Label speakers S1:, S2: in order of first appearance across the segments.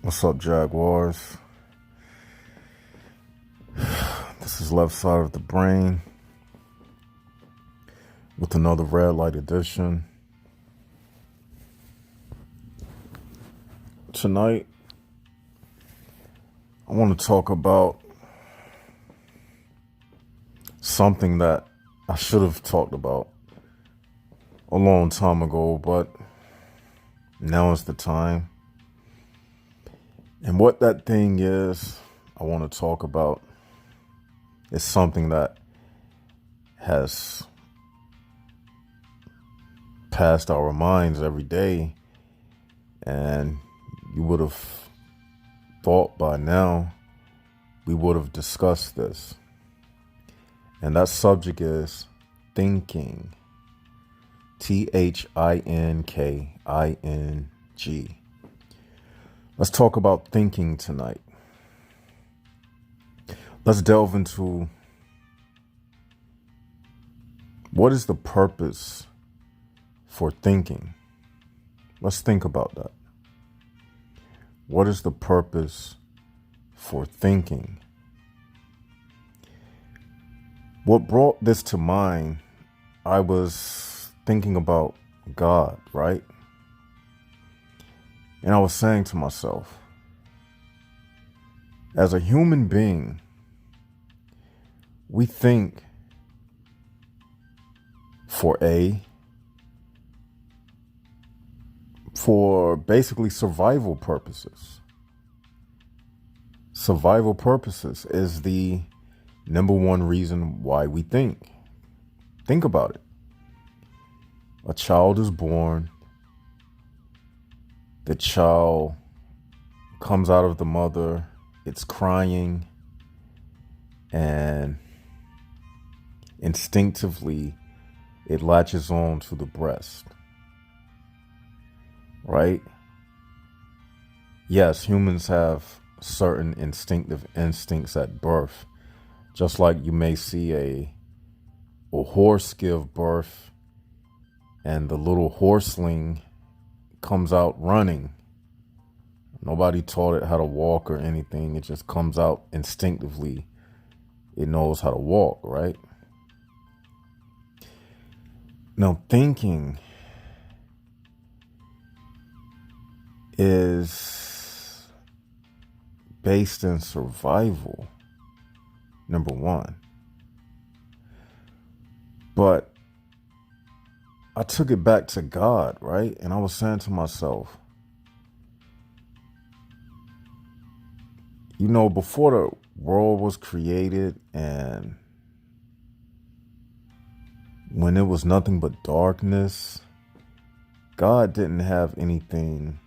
S1: What's up, Jaguars? This is Left Side of the Brain with another red light edition. Tonight, I want to talk about something that I should have talked about a long time ago, but now is the time. And what that thing is, I want to talk about is something that has passed our minds every day, and you would have thought by now we would have discussed this. And that subject is thinking. THINKING. Let's talk about thinking tonight. Let's delve into what is the purpose for thinking. Let's think about that. What is the purpose for thinking? What brought this to mind, I was thinking about God, right? And I was saying to myself, as a human being, we think for basically survival purposes. Survival purposes is the number one reason why we think. Think about it. A child is born. The child comes out of the mother. It's crying. And instinctively, it latches on to the breast. Right? Yes, humans have certain instinctive instincts at birth. Just like you may see a horse give birth and the little horseling comes out running. Nobody taught it how to walk or anything. It just comes out instinctively. It knows how to walk, right? Now, thinking is based in survival, number one. But I took it back to God, right? And I was saying to myself, before the world was created and when it was nothing but darkness, God didn't have anything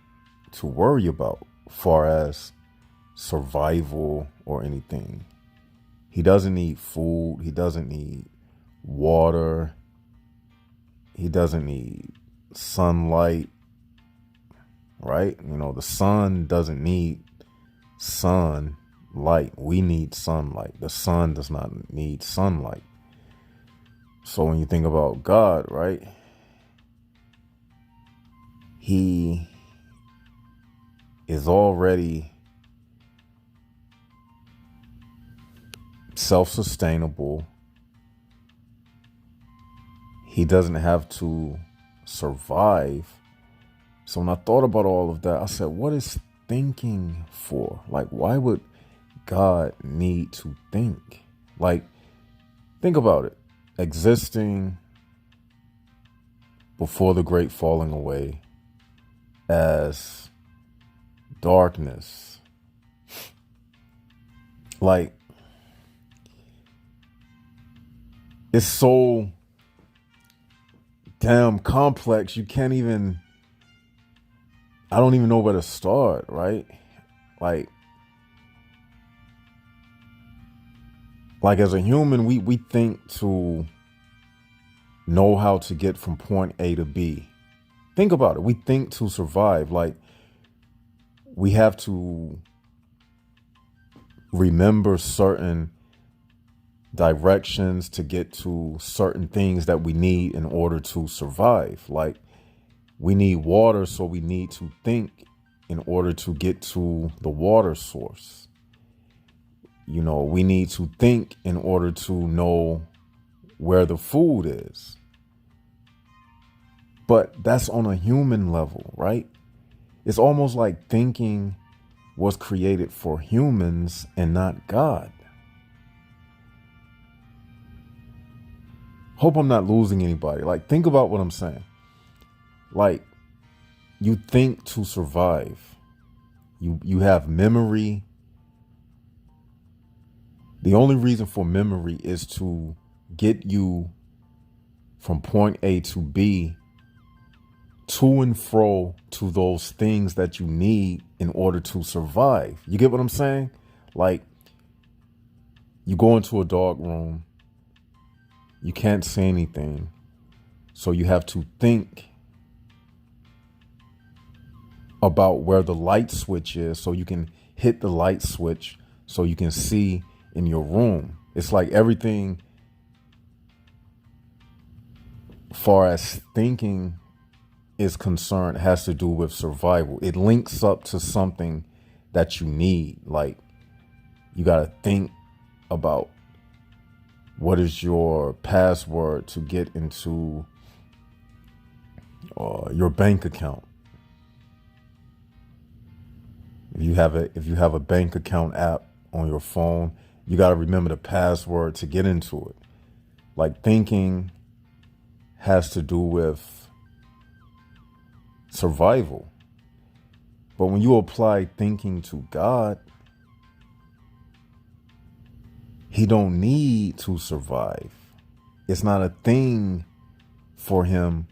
S1: to worry about as far as survival or anything. He doesn't need food. He doesn't need water. He doesn't need sunlight, right? The sun doesn't need sunlight. We need sunlight. The sun does not need sunlight. So when you think about God, right? He is already self-sustainable. He doesn't have to survive. So when I thought about all of that, I said, what is thinking for? Like, why would God need to think? Like, think about it. Existing before the great falling away as darkness. Like, it's so damn complex. I don't even know where to start, right? Like as a human, we think to know how to get from point A to B. Think about it. We think to survive. Like, we have to remember certain directions to get to certain things that we need in order to survive. Like, we need water, so we need to think in order to get to the water source. You know, we need to think in order to know where the food is. But that's on a human level, right? It's almost like thinking was created for humans and not God. Hope I'm not losing anybody. Like, think about what I'm saying. Like, you think to survive. You have memory. The only reason for memory is to get you from point A to B, to and fro to those things that you need in order to survive. You get what I'm saying? Like, you go into a dark room, you can't see anything, so you have to think about where the light switch is so you can hit the light switch so you can see in your room. It's like everything far as thinking is concerned has to do with survival. It links up to something that you need. Like, you got to think about what is your password to get into your bank account. If you have a bank account app on your phone, you got to remember the password to get into it. Like, thinking has to do with survival. But when you apply thinking to God, he don't need to survive. It's not a thing for him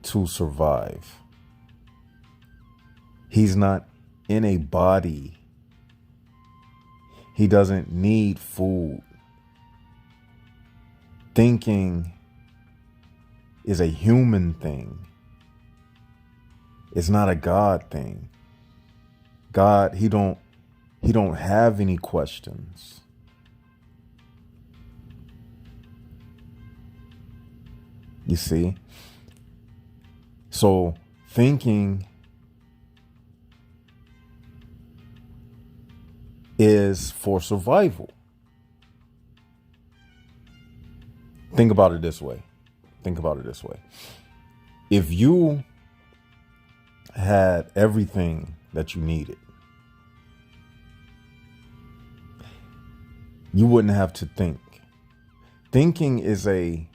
S1: to survive. He's not in a body. He doesn't need food. Thinking is a human thing. It's not a God thing. God, he don't have any questions. You see? So thinking is for survival. Think about it this way. If you had everything that you needed, you wouldn't have to think. Thinking is a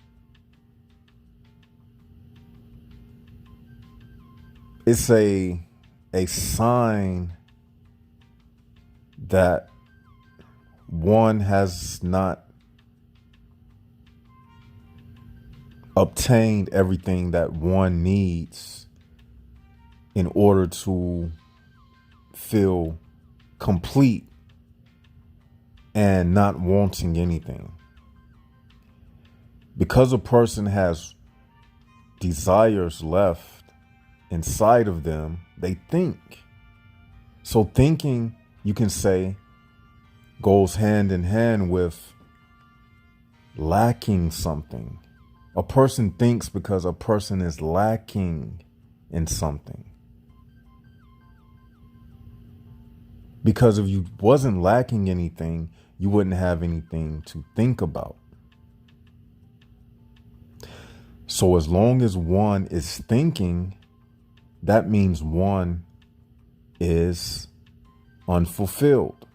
S1: sign that one has not obtained everything that one needs in order to feel complete and not wanting anything. Because a person has desires left inside of them, they think. So thinking, you can say, goes hand in hand with lacking something. A person thinks because a person is lacking in something. Because if you wasn't lacking anything, you wouldn't have anything to think about. So as long as one is thinking, that means one is unfulfilled.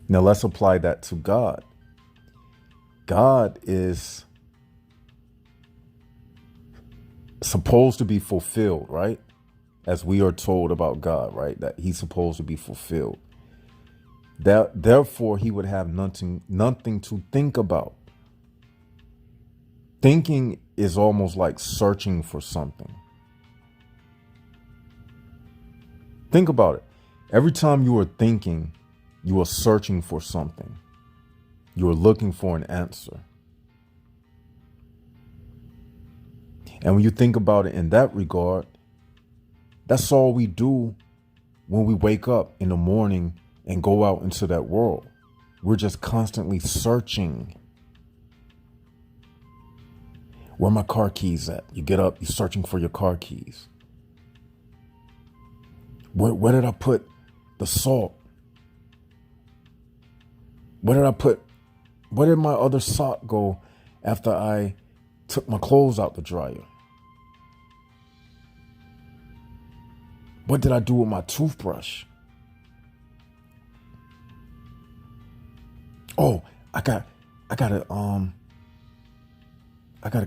S1: Now let's apply that to God. God is supposed to be fulfilled, right? As we are told about God, right? That he's supposed to be fulfilled. Therefore, he would have nothing to think about. Thinking is almost like searching for something. Think about it. Every time you are thinking, you are searching for something. You are looking for an answer. And when you think about it in that regard, that's all we do when we wake up in the morning and go out into that world. We're just constantly searching. Where are my car keys at? You get up, you're searching for your car keys. Where did I put the salt? Where did my other sock go after I took my clothes out the dryer? What did I do with my toothbrush? Oh, I gotta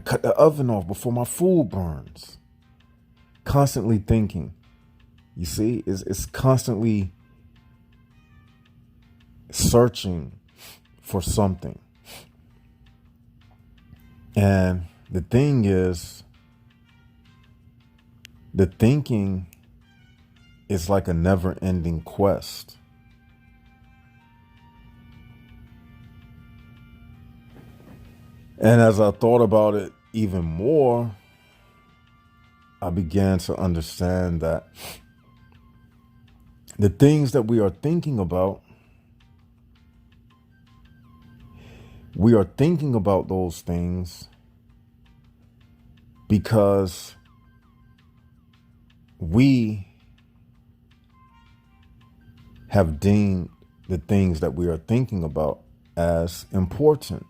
S1: cut the oven off before my food burns. Constantly thinking. You see, it's constantly searching for something. And the thing is, the thinking is like a never-ending quest. And as I thought about it even more, I began to understand that the things that we are thinking about, we are thinking about those things because we have deemed the things that we are thinking about as important.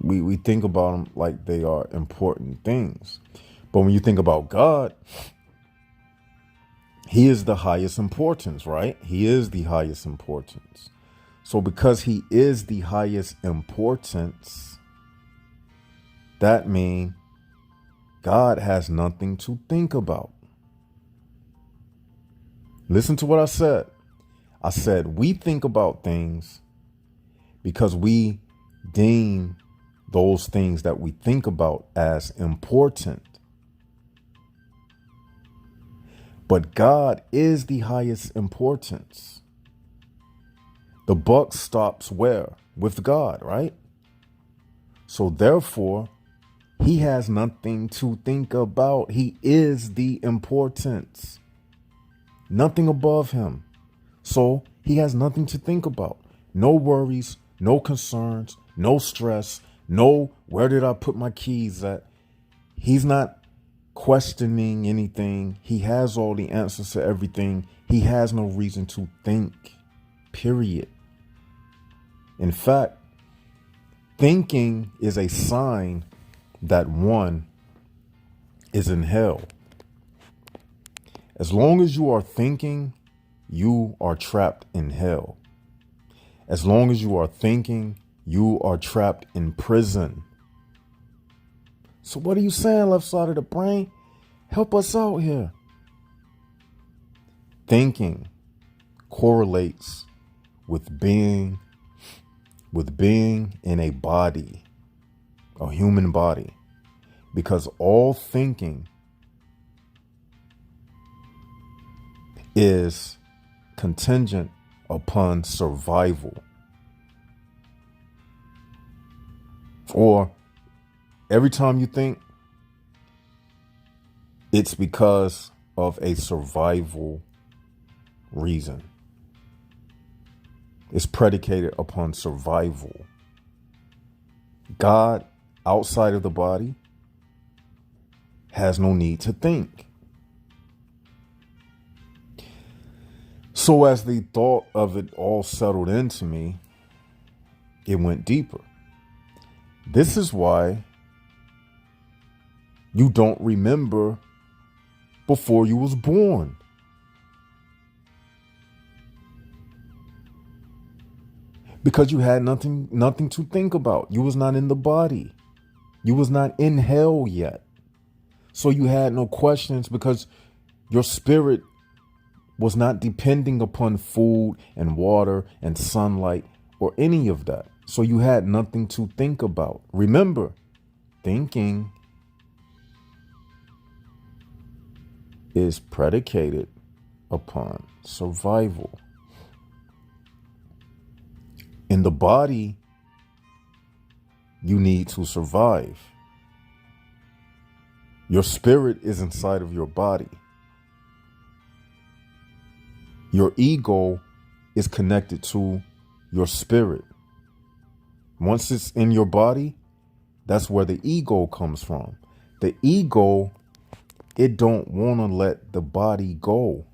S1: We think about them like they are important things. But when you think about God, he is the highest importance, right? He is the highest importance. So because he is the highest importance, that means God has nothing to think about. Listen to what I said. I said we think about things because we deem those things that we think about as important. But God is the highest importance. The buck stops where? With God, right? So therefore, he has nothing to think about. He is the importance. Nothing above him. So he has nothing to think about. No worries, no concerns, no stress, no where did I put my keys at? He's not questioning anything. He has all the answers to everything. He has no reason to think, period. In fact, thinking is a sign that one is in hell. As long as you are thinking, you are trapped in hell. As long as you are thinking, you are trapped in prison. So what are you saying, left side of the brain? Help us out here. Thinking correlates with being in a body, a human body, because all thinking is contingent upon survival. Or every time you think, it's because of a survival reason. It's predicated upon survival. God, outside of the body, has no need to think. So as the thought of it all settled into me, it went deeper. This is why you don't remember before you was born. Because you had nothing to think about. You was not in the body. You was not in hell yet. So you had no questions because your spirit was not depending upon food and water and sunlight or any of that. So you had nothing to think about. Remember, thinking is predicated upon survival. In the body, you need to survive. Your spirit is inside of your body. Your ego is connected to your spirit. Once it's in your body, That's where the ego comes from. The ego, it don't want to let the body go.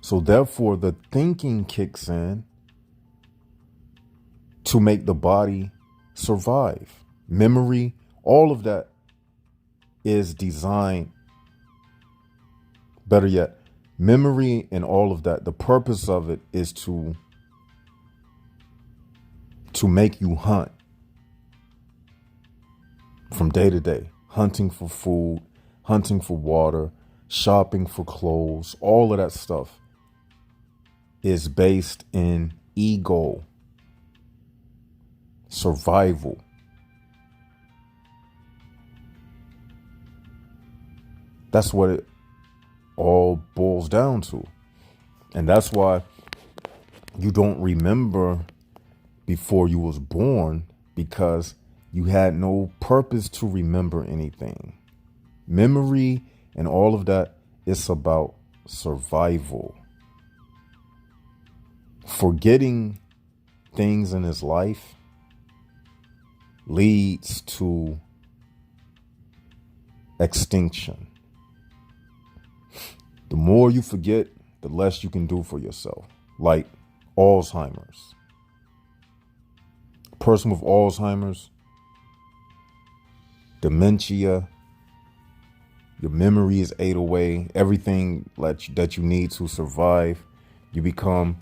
S1: So therefore, the thinking kicks in to make the body survive. Memory, all of that is designed, better yet, memory and all of that, the purpose of it is to make you hunt from day to day, hunting for food, hunting for water, shopping for clothes. All of that stuff is based in ego, survival. That's what it all boils down to. And that's why you don't remember before you was born, because you had no purpose to remember anything. Memory and all of that is about survival. Forgetting things in his life leads to extinction. The more you forget, the less you can do for yourself. Like Alzheimer's. A person with Alzheimer's, dementia, your memory is ate away. Everything that you need to survive, you become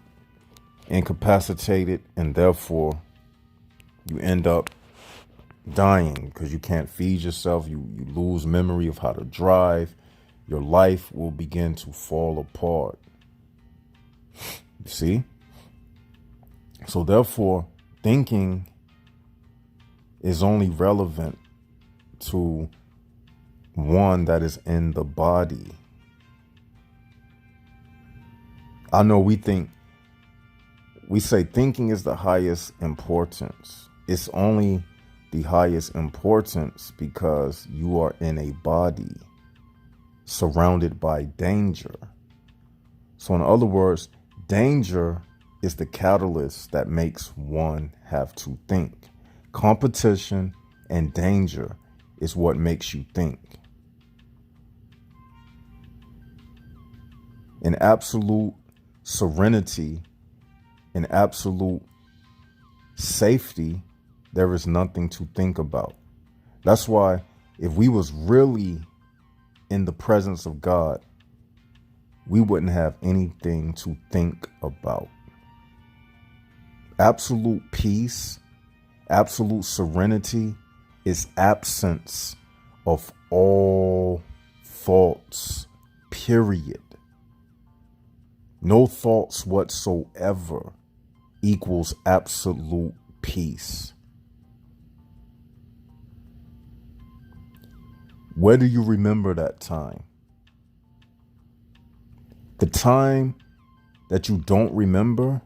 S1: incapacitated, and therefore you end up dying because you can't feed yourself. You lose memory of how to drive. Your life will begin to fall apart. You see? So therefore, thinking is only relevant to one that is in the body. I know we say thinking is the highest importance. It's only the highest importance because you are in a body surrounded by danger. So in other words, danger is the catalyst that makes one have to think. Competition and danger is what makes you think. In absolute serenity, in absolute safety, there is nothing to think about. That's why if we was really in the presence of God, we wouldn't have anything to think about. Absolute peace, absolute serenity is absence of all thoughts, period. No thoughts whatsoever equals absolute peace. Where do you remember that time? The time that you don't remember,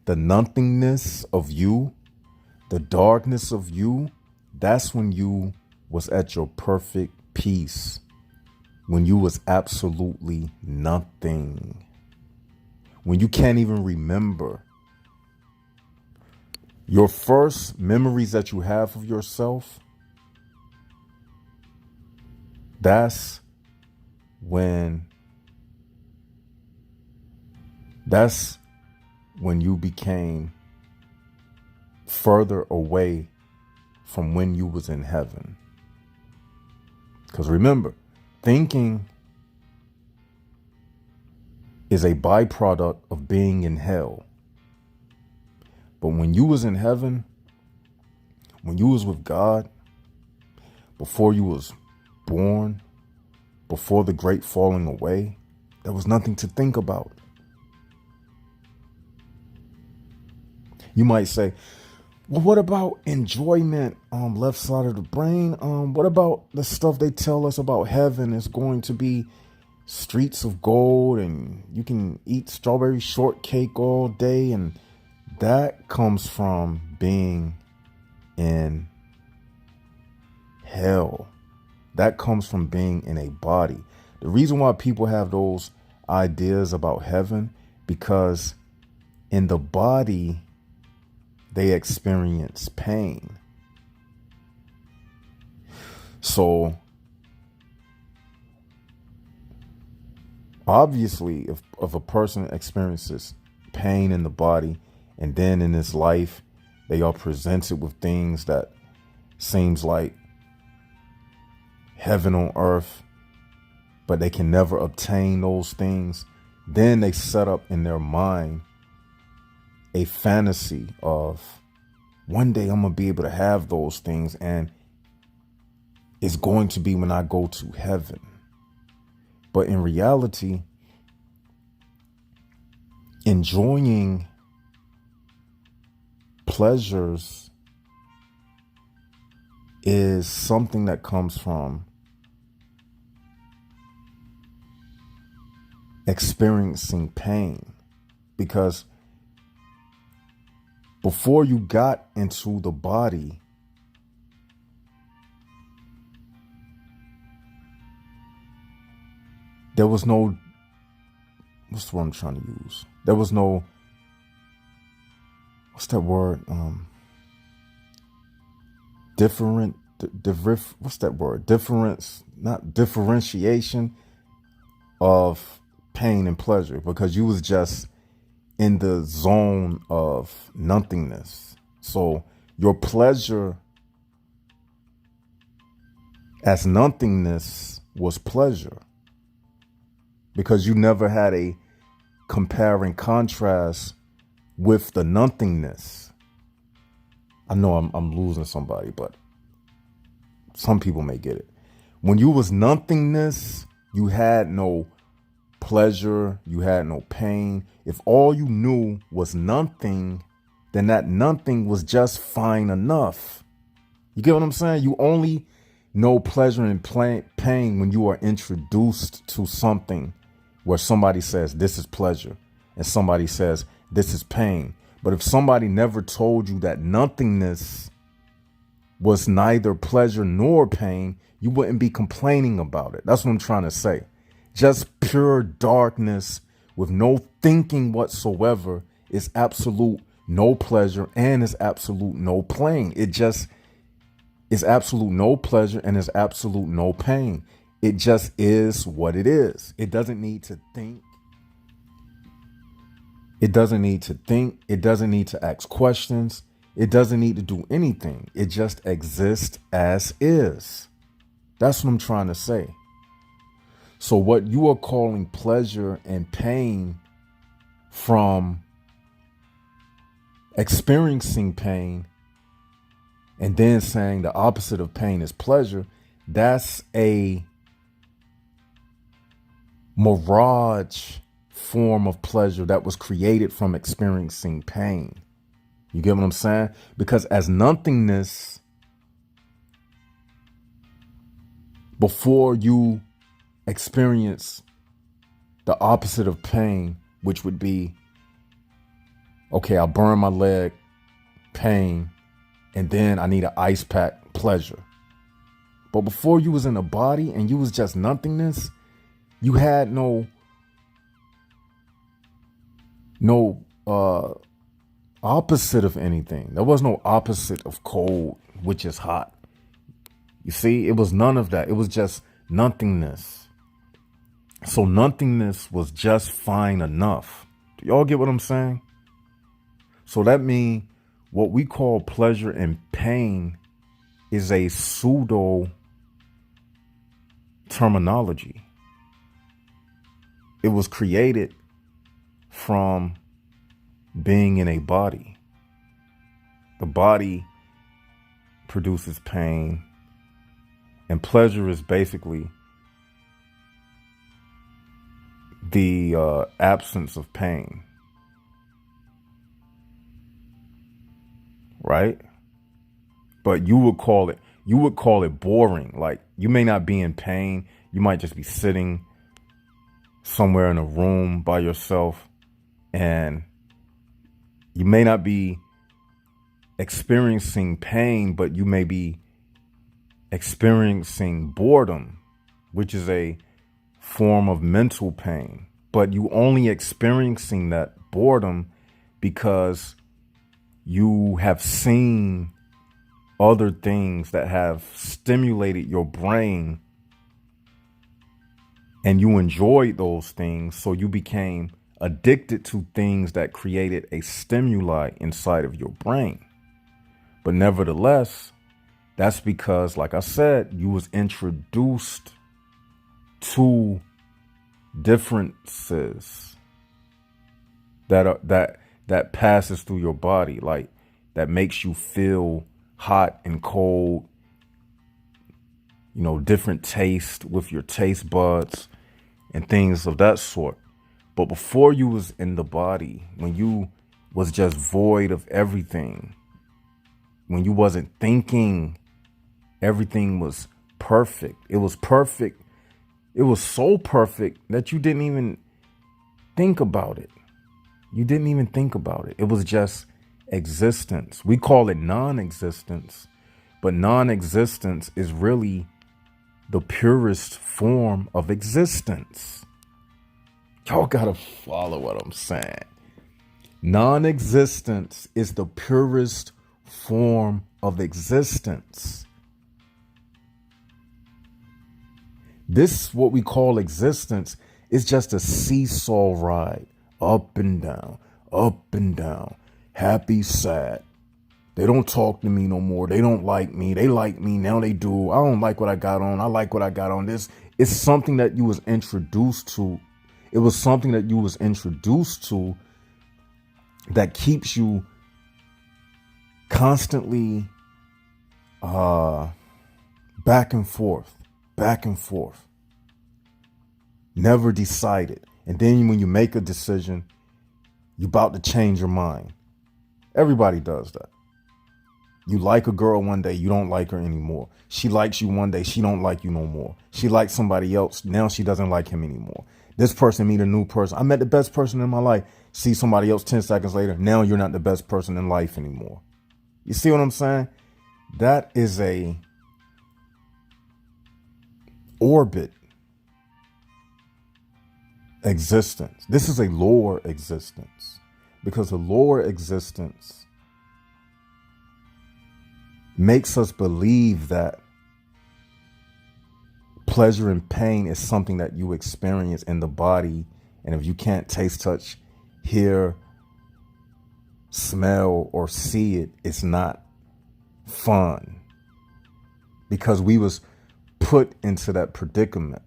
S1: the nothingness of you, the darkness of you, that's when you was at your perfect peace, when you was absolutely nothing, when you can't even remember. Your first memories that you have of yourself, that's when you became further away from when you was in heaven. Because remember, thinking is a byproduct of being in hell. But when you was in heaven, when you was with God, before you was born, before the great falling away, there was nothing to think about. You might say, well, what about enjoyment, left side of the brain? What about the stuff they tell us about heaven is going to be streets of gold and you can eat strawberry shortcake all day? And that comes from being in hell. That comes from being in a body. The reason why people have those ideas about heaven, because in the body, they experience pain. So obviously, if a person experiences pain in the body, and then in this life they are presented with things that seems like heaven on earth, but they can never obtain those things, then they set up in their mind a fantasy of one day I'm gonna be able to have those things, and it's going to be when I go to heaven. But in reality, enjoying pleasures is something that comes from experiencing pain. Because before you got into the body, there was no, what's the word I'm trying to use? There was no, what's that word? What's that word? Not differentiation of pain and pleasure, because you was just in the zone of nothingness. So your pleasure as nothingness was pleasure, because you never had a compare and contrast with the nothingness. I know I'm losing somebody, but some people may get it. When you was nothingness, you had no pleasure, you had no pain. If all you knew was nothing, then that nothing was just fine enough. You get what I'm saying? You only know pleasure and pain when you are introduced to something where somebody says this is pleasure and somebody says this is pain. But if somebody never told you that nothingness was neither pleasure nor pain, you wouldn't be complaining about it. That's what I'm trying to say. Just pure darkness with no thinking whatsoever is absolute no pleasure and is absolute no pain. It just is absolute no pleasure and is absolute no pain. It just is what it is. It doesn't need to think. It doesn't need to think. It doesn't need to ask questions. It doesn't need to do anything. It just exists as is. That's what I'm trying to say. So what you are calling pleasure and pain from experiencing pain and then saying the opposite of pain is pleasure, that's a mirage form of pleasure that was created from experiencing pain. You get what I'm saying? Because as nothingness, before you experience the opposite of pain, which would be, okay, I burn my leg, pain, and then I need an ice pack, pleasure. But before you was in a body and you was just nothingness, you had no opposite of anything. There was no opposite of cold, which is hot. You see, it was none of that. It was just nothingness. So nothingness was just fine enough. Do y'all get what I'm saying? So that means what we call pleasure and pain is a pseudo terminology. It was created from being in a body. The body produces pain, and pleasure is basically the absence of pain, right? But you would call it boring. Like, you may not be in pain. You might just be sitting somewhere in a room by yourself, and you may not be experiencing pain, but you may be experiencing boredom, which is a form of mental pain. But you only experiencing that boredom because you have seen other things that have stimulated your brain, and you enjoyed those things, so you became addicted to things that created a stimuli inside of your brain. But nevertheless, that's because, like I said, you was introduced to differences that passes through your body, like that makes you feel hot and cold, different taste with your taste buds and things of that sort. But before you was in the body, when you was just void of everything, when you wasn't thinking, everything was perfect. It was perfect. It was so perfect that you didn't even think about it. You didn't even think about it. It was just existence. We call it non-existence, but non-existence is really the purest form of existence. Y'all gotta follow what I'm saying. Non-existence is the purest form of existence. This, what we call existence, is just a seesaw ride. Up and down, happy, sad. They don't talk to me no more. They don't like me. They like me. Now they do. I don't like what I got on. I like what I got on. This is something that you was introduced to. It was something that you was introduced to that keeps you constantly back and forth. Never decided. And then when you make a decision, you're about to change your mind. Everybody does that. You like a girl one day, you don't like her anymore. She likes you one day, she don't like you no more. She likes somebody else, now she doesn't like him anymore. This person meet a new person. I met the best person in my life. See somebody else 10 seconds later, now you're not the best person in life anymore. You see what I'm saying? That is a orbit existence. This is a lower existence, because the lower existence makes us believe that pleasure and pain is something that you experience in the body. And if you can't taste, touch, hear, smell, or see it, it's not fun. Because we was put into that predicament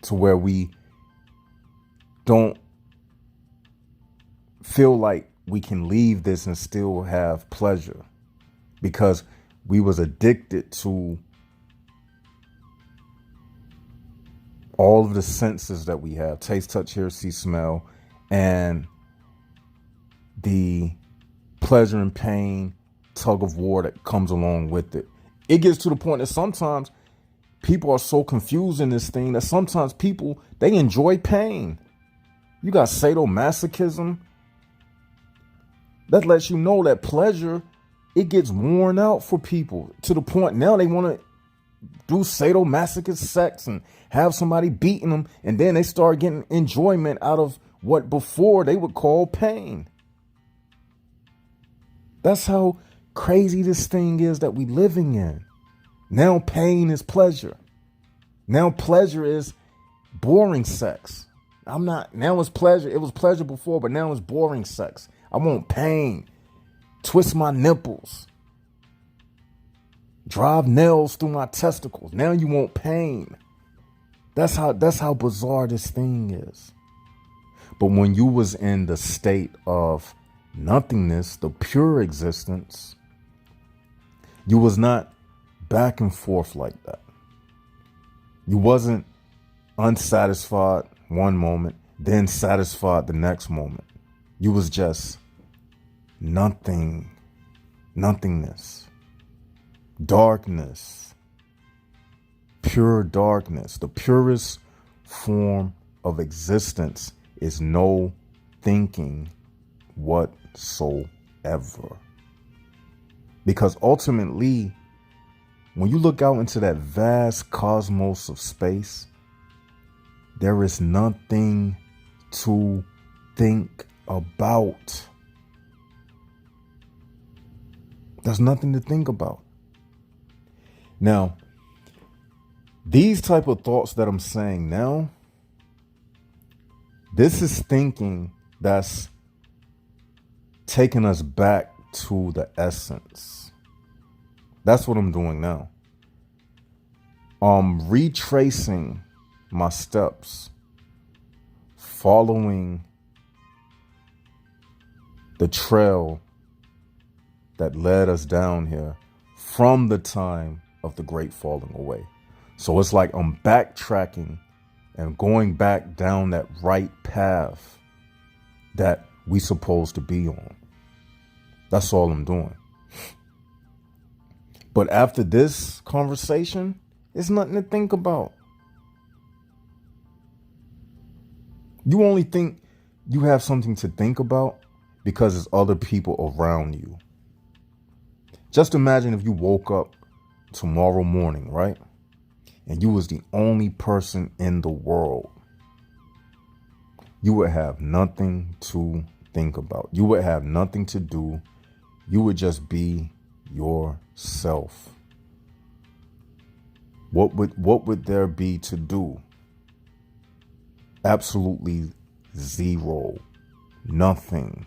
S1: to where we don't feel like we can leave this and still have pleasure, because we was addicted to all of the senses that we have: taste, touch, hear, see, smell, and the pleasure and pain tug of war that comes along with it. It gets to the point that sometimes people are so confused in this thing that sometimes people, they enjoy pain. You got sadomasochism. That lets you know that pleasure, it gets worn out for people to the point now they want to do sadomasochist sex and have somebody beating them, and then they start getting enjoyment out of what before they would call pain. That's how crazy this thing is that we living in. Now pain is pleasure. Now pleasure is boring sex. Now it's pleasure. It was pleasure before, but now it's boring sex. I want pain. Twist my nipples. Drive nails through my testicles. Now you want pain. That's how bizarre this thing is. But when you was in the state of nothingness, the pure existence, you was not back and forth like that. You wasn't unsatisfied one moment, then satisfied the next moment. You was just nothingness, darkness, pure darkness. The purest form of existence is no thinking whatsoever. Because ultimately, when you look out into that vast cosmos of space, there is nothing to think about. There's nothing to think about. Now, these type of thoughts that I'm saying now, this is thinking that's taking us back to the essence. That's what I'm doing now. Retracing my steps, following the trail that led us down here from the time of the great falling away. So it's like I'm backtracking and going back down that right path that we supposed to be on. That's all I'm doing. But after this conversation, it's nothing to think about. You only think you have something to think about because there's other people around you. Just imagine if you woke up tomorrow morning, right? And you was the only person in the world. You would have nothing to think about. You would have nothing to do. You would just be yourself. What would there be to do? Absolutely zero. Nothing.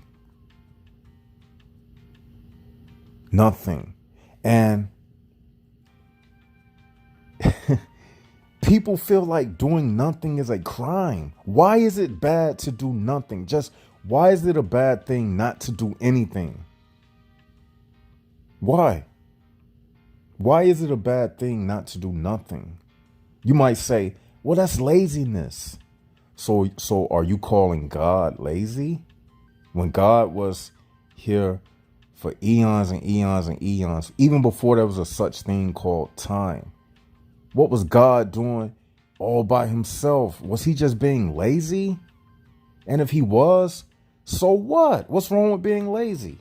S1: Nothing. And people feel like doing nothing is a crime. Why is it bad to do nothing? Just why is it a bad thing not to do anything? Why? Why is it a bad thing not to do nothing? You might say, well, that's laziness. So are you calling God lazy? When God was here for eons and eons and eons, even before there was a such thing called time, what was God doing all by himself? Was he just being lazy? And if he was, so what? What's wrong with being lazy?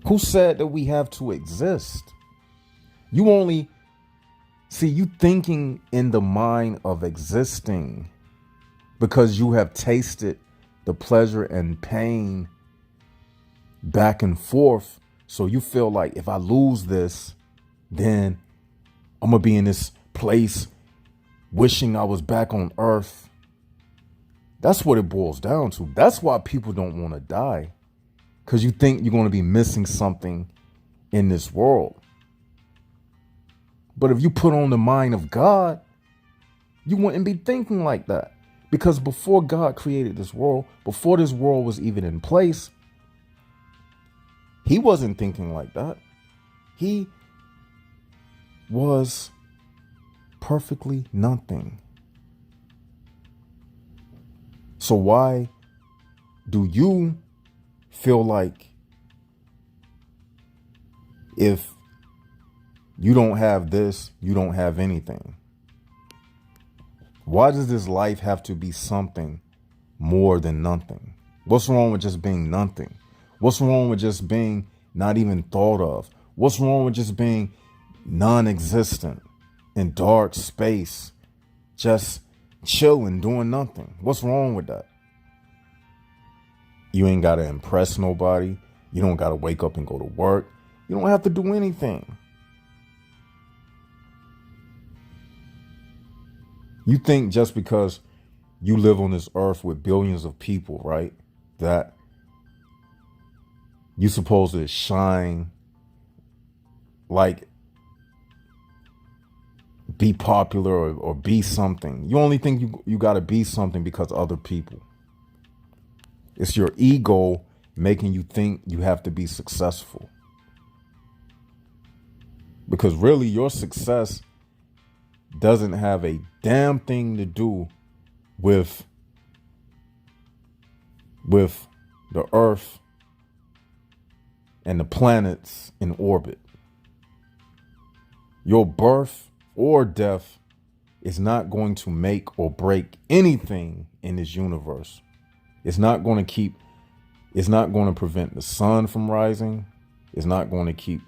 S1: Who said that we have to exist? You only see you thinking in the mind of existing because you have tasted the pleasure and pain back and forth. So you feel like if I lose this, then I'm going to be in this place wishing I was back on earth. That's what it boils down to. That's why people don't want to die. Because you think you're going to be missing something in this world. But if you put on the mind of God, you wouldn't be thinking like that. Because before God created this world, before this world was even in place, he wasn't thinking like that. He was perfectly nothing. So why do you feel like if you don't have this, you don't have anything? Why does this life have to be something more than nothing? What's wrong with just being nothing? What's wrong with just being not even thought of? What's wrong with just being non-existent in dark space, just chilling, doing nothing? What's wrong with that? You ain't got to impress nobody. You don't got to wake up and go to work. You don't have to do anything. You think just because you live on this earth with billions of people, right, that you supposed to shine, like be popular or be something. You only think you got to be something because other people. It's your ego making you think you have to be successful. Because really your success doesn't have a damn thing to do with the earth and the planets in orbit. Your birth or death is not going to make or break anything in this universe. It's not going to prevent the sun from rising. It's not going to keep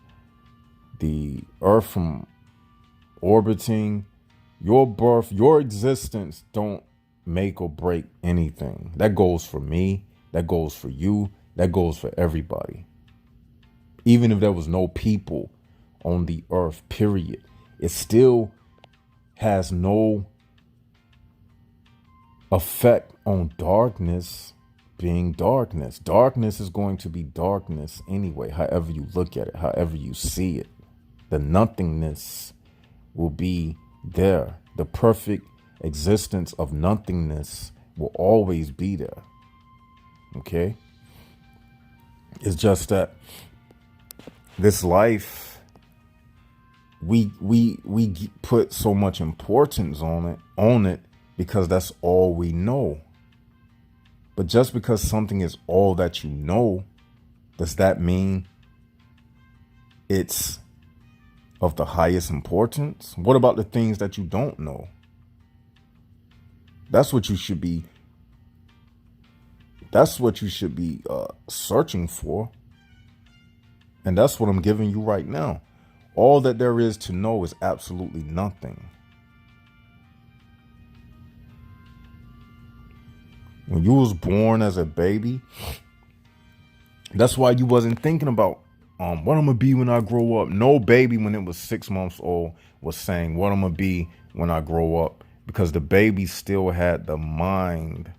S1: the earth from orbiting. Your birth, your existence don't make or break anything. That goes for me. That goes for you. That goes for everybody. Even if there was no people on the earth, period, it still has no effect on darkness being darkness. Darkness is going to be darkness anyway, however you look at it, however you see it. The nothingness will be there. The perfect existence of nothingness will always be there. Okay? It's just that this life, we put so much importance on it because that's all we know. But just because something is all that you know, does that mean it's of the highest importance? What about the things that you don't know? That's what you should be. That's what you should be searching for. And that's what I'm giving you right now. All that there is to know is absolutely nothing. When you was born as a baby, that's why you wasn't thinking about what I'm gonna be when I grow up. No baby when it was 6 months old was saying what I'm gonna be when I grow up, because the baby still had the mind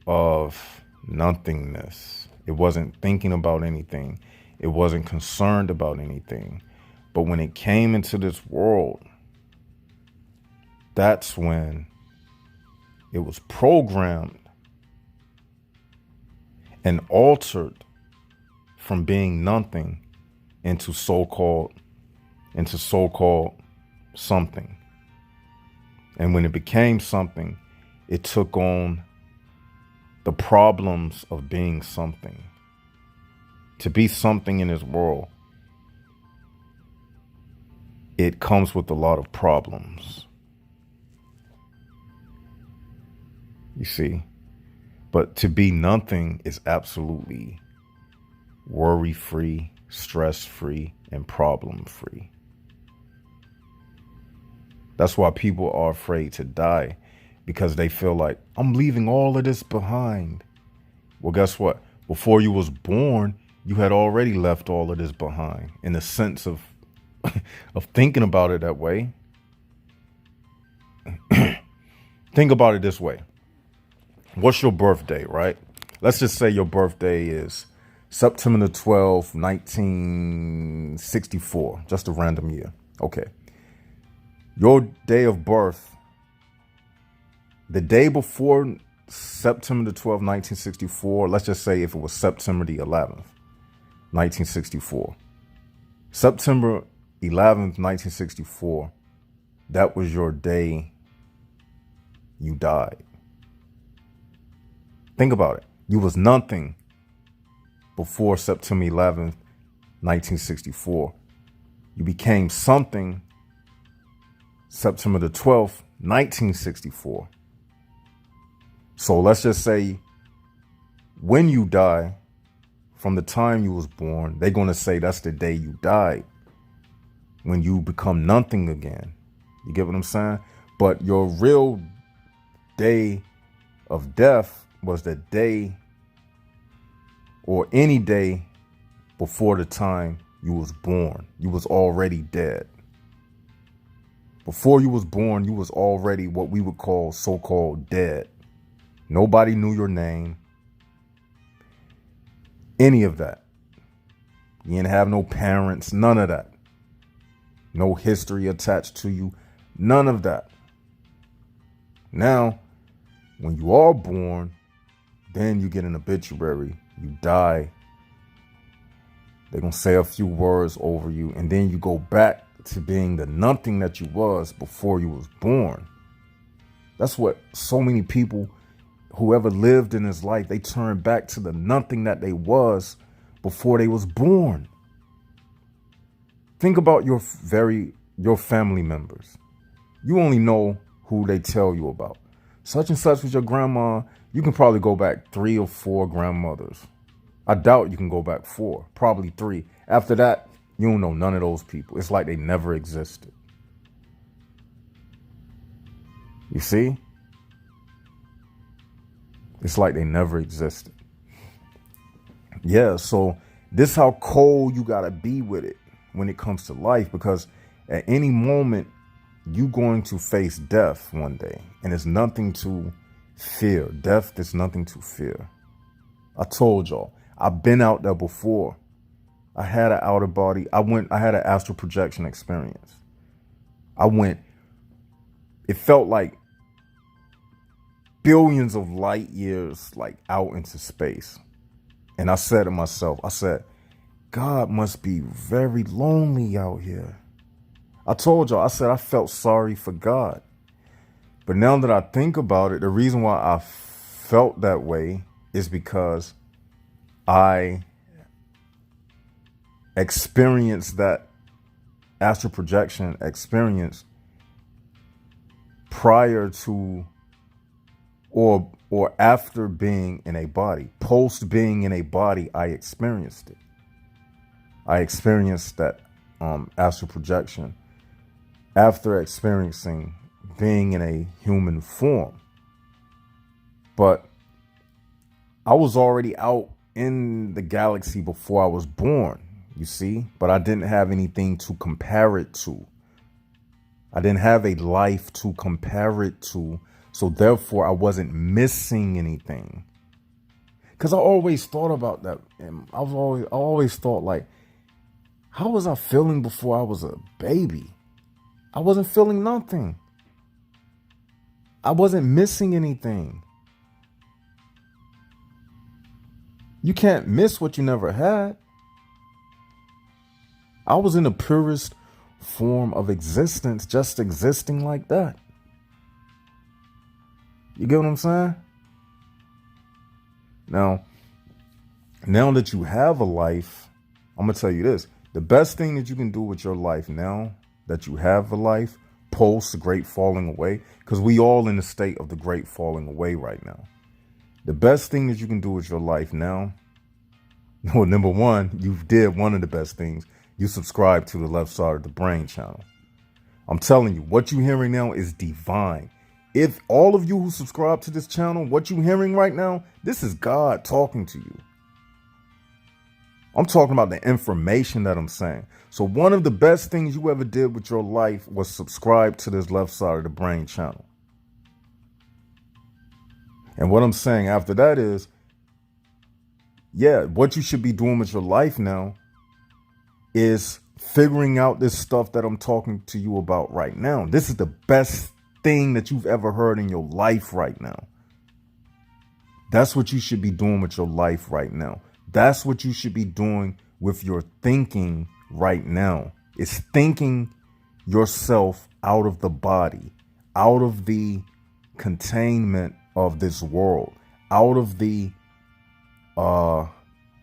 S1: of nothingness. It wasn't thinking about anything. It wasn't concerned about anything. But when it came into this world, that's when it was programmed and altered from being nothing into so-called something. And when it became something, it took on the problems of being something. To be something in this world, it comes with a lot of problems. You see? But to be nothing is absolutely worry-free, stress-free, and problem-free. That's why people are afraid to die, because they feel like, I'm leaving all of this behind. Well, guess what? Before you was born, you had already left all of this behind, in the sense of of thinking about it that way. Think about it this way. What's your birthday, right? Let's just say your birthday is September the 12th, 1964. Just a random year. Okay. Your day of birth, the day before September the 12th, 1964, let's just say if it was September the 11th, 1964. September 11th, 1964, that was your day you died. Think about it. You was nothing before September 11th, 1964. You became something September the 12th, 1964. So let's just say when you die, from the time you was born, they're going to say that's the day you died. When you become nothing again. You get what I'm saying? But your real day of death was the day, or any day before the time you was born. You was already dead. Before you was born, you was already what we would call so-called dead. Nobody knew your name. Any of that. You didn't have no parents, none of that. No history attached to you, none of that. Now, when you are born, then you get an obituary, you die. They're going to say a few words over you, and then you go back to being the nothing that you was before you was born. That's what so many people, whoever lived in this life, they turn back to the nothing that they was before they was born. Think about your family members. You only know who they tell you about. Such and such was your grandma. You can probably go back 3 or 4 grandmothers. I doubt you can go back 4, probably 3. After that, you don't know none of those people. It's like they never existed. You see? It's like they never existed. Yeah, so This how cold you gotta be with it when it comes to life, because at any moment you going to face death one day, and it's nothing to fear. Death, there's nothing to fear. I told y'all, I've been out there before. I had an outer body. I had an astral projection experience. It felt like billions of light years like out into space. And I said to myself, God must be very lonely out here. I told y'all, I said I felt sorry for God. But now that I think about it, the reason why I felt that way is because I experienced that astral projection experience prior to or after being in a body. Post being in a body, I experienced it. I experienced that astral projection after experiencing being in a human form. But I was already out in the galaxy before I was born, you see, but I didn't have anything to compare it to. I didn't have a life to compare it to. So therefore I wasn't missing anything. Cause I always thought about that. And I always thought, like, how was I feeling before I was a baby? I wasn't feeling nothing. I wasn't missing anything. You can't miss what you never had. I was in the purest form of existence, just existing like that. You get what I'm saying? Now that you have a life, I'm going to tell you this. The best thing that you can do with your life now that you have a life, post the great falling away, because we all in the state of the great falling away right now. The best thing that you can do with your life now, well, number one, you did one of the best things. You subscribe to the Left Side of the Brain channel. I'm telling you, what you're hearing now is divine. If all of you who subscribe to this channel, what you're hearing right now, this is God talking to you. I'm talking about the information that I'm saying. So one of the best things you ever did with your life was subscribe to this Left Side of the Brain channel. And what I'm saying after that is, yeah, what you should be doing with your life now is figuring out this stuff that I'm talking to you about right now. This is the best thing that you've ever heard in your life right now. That's what you should be doing with your life right now. That's what you should be doing with your thinking right now. It's thinking yourself out of the body, out of the containment of this world, out of the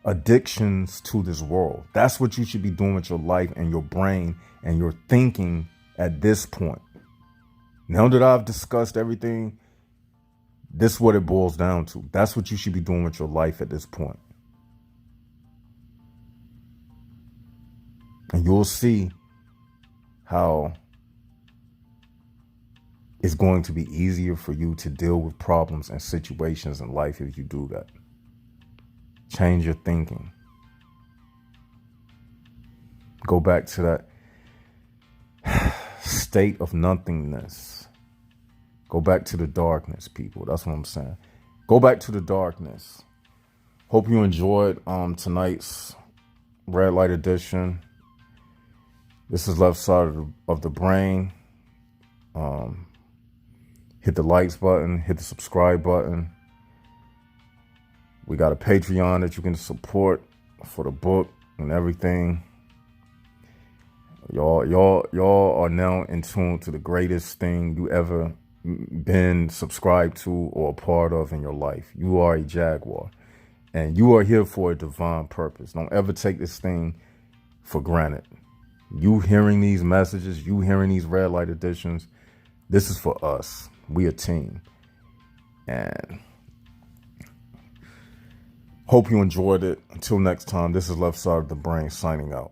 S1: addictions to this world. That's what you should be doing with your life and your brain and your thinking at this point. Now that I've discussed everything, this is what it boils down to. That's what you should be doing with your life at this point. And you'll see how it's going to be easier for you to deal with problems and situations in life if you do that. Change your thinking. Go back to that state of nothingness. Go back to the darkness, people. That's what I'm saying. Go back to the darkness. Hope you enjoyed tonight's Red Light Edition. This is Left Side of the Brain. Hit the likes button. Hit the subscribe button. We got a Patreon that you can support for the book and everything. Y'all are now in tune to the greatest thing you ever been subscribed to or a part of in your life. You are a Jaguar, and you are here for a divine purpose. Don't ever take this thing for granted. You hearing these messages, you hearing these Red Light Editions, this is for us. We a team. And hope you enjoyed it. Until next time, this is Left Side of the Brain signing out.